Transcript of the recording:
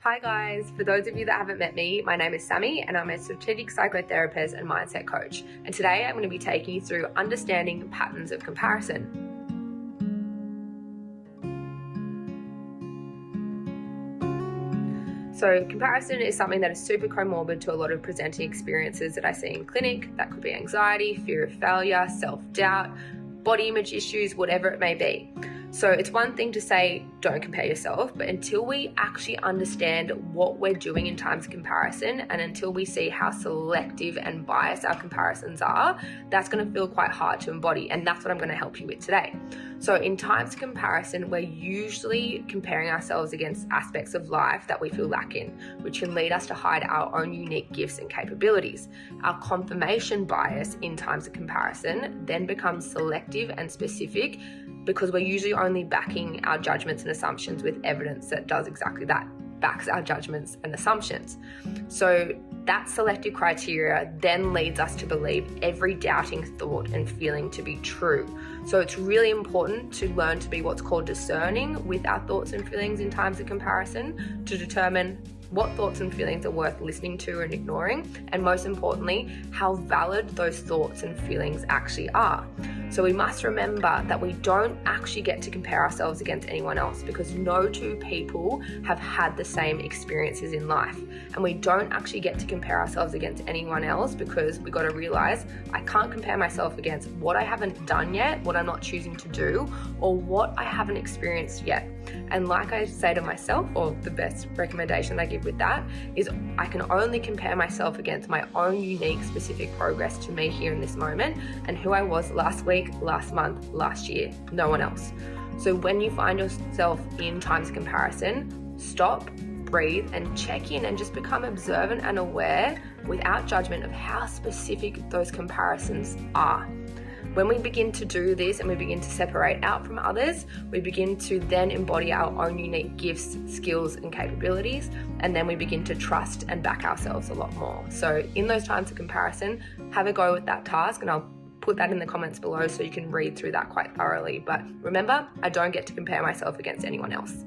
Hi guys, for those of you that haven't met me, my name is Sammie and I'm a strategic psychotherapist and mindset coach. And today I'm going to be taking you through understanding patterns of comparison. So comparison is something that is super comorbid to a lot of presenting experiences that I see in clinic. That could be anxiety, fear of failure, self-doubt, body image issues, whatever it may be. So it's one thing to say, don't compare yourself, but until we actually understand what we're doing in times of comparison and until we see how selective and biased our comparisons are, that's going to feel quite hard to embody. And that's what I'm going to help you with today. So in times of comparison, we're usually comparing ourselves against aspects of life that we feel lack in, which can lead us to hide our own unique gifts and capabilities. Our confirmation bias in times of comparison then becomes selective and specific, because we're usually only backing our judgments and assumptions with evidence that does exactly that, backs our judgments and assumptions. So that selective criteria then leads us to believe every doubting thought and feeling to be true. So it's really important to learn to be what's called discerning with our thoughts and feelings in times of comparison to determine what thoughts and feelings are worth listening to and ignoring, and most importantly, how valid those thoughts and feelings actually are. So we must remember that we don't actually get to compare ourselves against anyone else, because no two people have had the same experiences in life. And we don't actually get to compare ourselves against anyone else, because we got to realize I can't compare myself against what I haven't done yet, what I'm not choosing to do, or what I haven't experienced yet. And like I say to myself, or the best recommendation I give with that is, I can only compare myself against my own unique specific progress to me here in this moment and who I was last week, last month, last year, no one else. So when you find yourself in times of comparison, stop, breathe and check in and just become observant and aware without judgment of how specific those comparisons are. When we begin to do this and we begin to separate out from others, we begin to then embody our own unique gifts, skills and capabilities, and then we begin to trust and back ourselves a lot more. So in those times of comparison, have a go with that task, and I'll put that in the comments below so you can read through that quite thoroughly. But remember, I don't get to compare myself against anyone else.